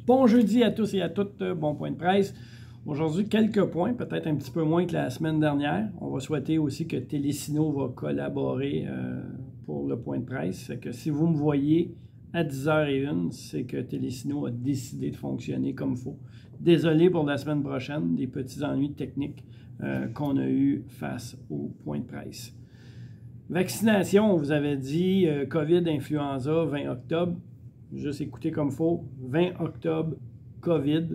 Bon jeudi à tous et à toutes, bon point de presse. Aujourd'hui, quelques points, peut-être un petit peu moins que la semaine dernière. On va souhaiter aussi que Télésino va collaborer pour le point de presse. C'est que si vous me voyez à 10h01, c'est que Télésino a décidé de fonctionner comme il faut. Désolé pour la semaine prochaine, des petits ennuis techniques qu'on a eu face au point de presse. Vaccination, on vous avait dit COVID, influenza, 20 octobre. Juste écouter comme il faut. 20 octobre, COVID.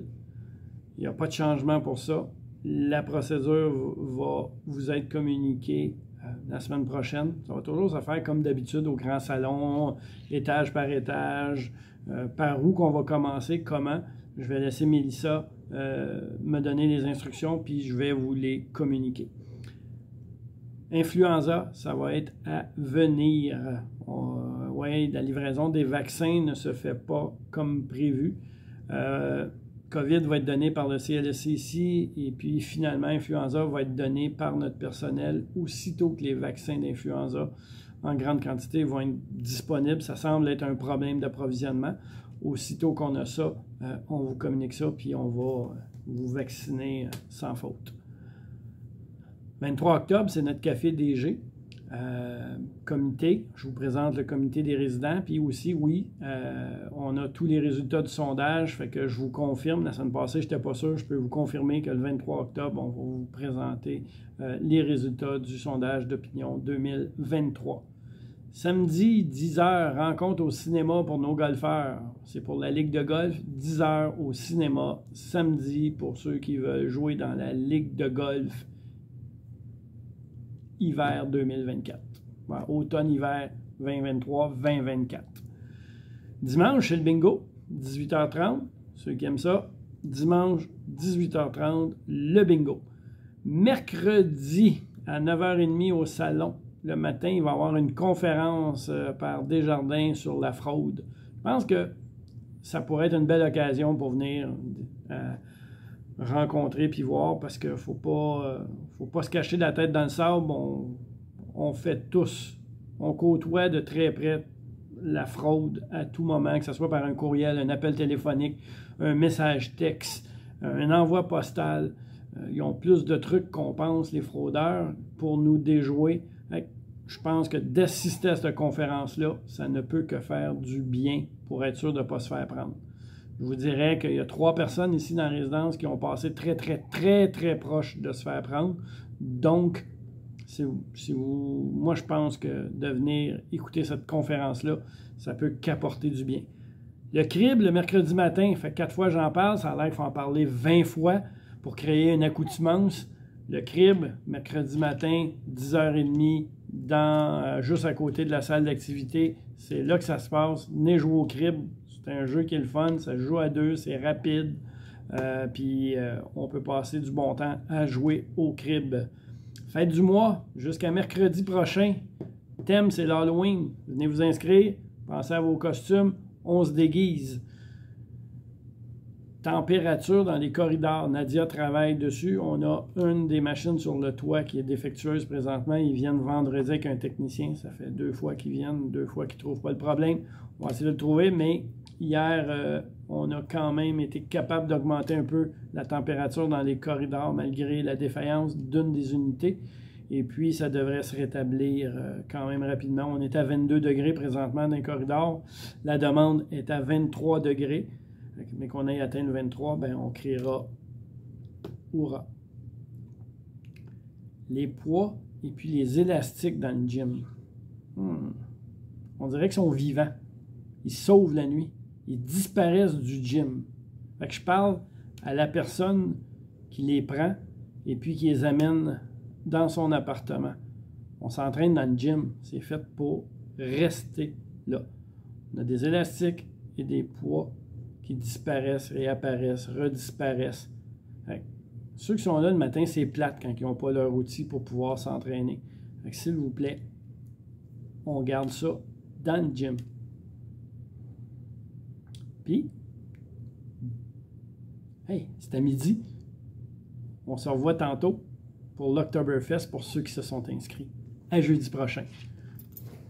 Il n'y a pas de changement pour ça. La procédure va vous être communiquée la semaine prochaine. Ça va toujours se faire comme d'habitude au grand salon, étage par étage, par où qu'on va commencer, comment. Je vais laisser Mélissa me donner les instructions, puis je vais vous les communiquer. Influenza, ça va être à venir. Oui, la livraison des vaccins ne se fait pas comme prévu. COVID va être donné par le CLSC et puis finalement, influenza va être donné par notre personnel aussitôt que les vaccins d'influenza en grande quantité vont être disponibles. Ça semble être un problème d'approvisionnement. Aussitôt qu'on a ça, on vous communique ça puis on va vous vacciner sans faute. 23 octobre, c'est notre café DG. Comité, je vous présente le comité des résidents, puis aussi, oui, on a tous les résultats du sondage, fait que je vous confirme, la semaine passée, je n'étais pas sûr, je peux vous confirmer que le 23 octobre, on va vous présenter les résultats du sondage d'opinion 2023. Samedi, 10h, rencontre au cinéma pour nos golfeurs. C'est pour la Ligue de golf, 10h au cinéma, samedi, pour ceux qui veulent jouer dans la Ligue de golf hiver 2024. Voilà, automne-hiver 2023-2024. Dimanche, c'est le bingo, 18h30. Ceux qui aiment ça, dimanche, 18h30, le bingo. Mercredi, à 9h30 au salon, le matin, il va y avoir une conférence par Desjardins sur la fraude. Je pense que ça pourrait être une belle occasion pour venir rencontrer puis voir, parce qu'il ne faut pas se cacher la tête dans le sable. On fait tous, on côtoie de très près la fraude à tout moment, que ce soit par un courriel, un appel téléphonique, un message texte, un envoi postal. Ils ont plus de trucs qu'on pense, les fraudeurs, pour nous déjouer. Je pense que d'assister à cette conférence-là, ça ne peut que faire du bien pour être sûr de ne pas se faire prendre. Je vous dirais qu'il y a 3 personnes ici dans la résidence qui ont passé très proche de se faire prendre. Donc, moi, je pense que de venir écouter cette conférence-là, ça peut qu'apporter du bien. Le CRIB, le mercredi matin, fait 4 fois que j'en parle. Ça a l'air qu'il faut en parler 20 fois pour créer une accoutumance. Le CRIB, mercredi matin, 10h30, juste à côté de la salle d'activité. C'est là que ça se passe. Venez jouer au CRIB. C'est un jeu qui est le fun, ça se joue à 2, c'est rapide, puis on peut passer du bon temps à jouer au crib. Fête du mois, jusqu'à mercredi prochain. Thème, c'est l'Halloween. Venez vous inscrire, pensez à vos costumes, on se déguise. Température dans les corridors, Nadia travaille dessus. On a une des machines sur le toit qui est défectueuse présentement. Ils viennent vendredi avec un technicien. Ça fait 2 fois qu'ils viennent, 2 fois qu'ils ne trouvent pas le problème. On va essayer de le trouver, mais hier, on a quand même été capable d'augmenter un peu la température dans les corridors malgré la défaillance d'une des unités. Et puis, ça devrait se rétablir quand même rapidement. On est à 22 degrés présentement dans les corridors. La demande est à 23 degrés. Mais qu'on ait atteint le 23, ben on criera hurrah. Les poids et puis les élastiques dans le gym. On dirait qu'ils sont vivants. Ils sauvent la nuit. Ils disparaissent du gym. Fait que je parle à la personne qui les prend et puis qui les amène dans son appartement. On s'entraîne dans le gym. C'est fait pour rester là. On a des élastiques et des poids qui disparaissent, réapparaissent, redisparaissent. Ceux qui sont là le matin, c'est plate quand ils n'ont pas leur outil pour pouvoir s'entraîner. S'il vous plaît, on garde ça dans le gym. Puis, hey, c'est à midi. On se revoit tantôt pour l'Oktoberfest pour ceux qui se sont inscrits. À jeudi prochain.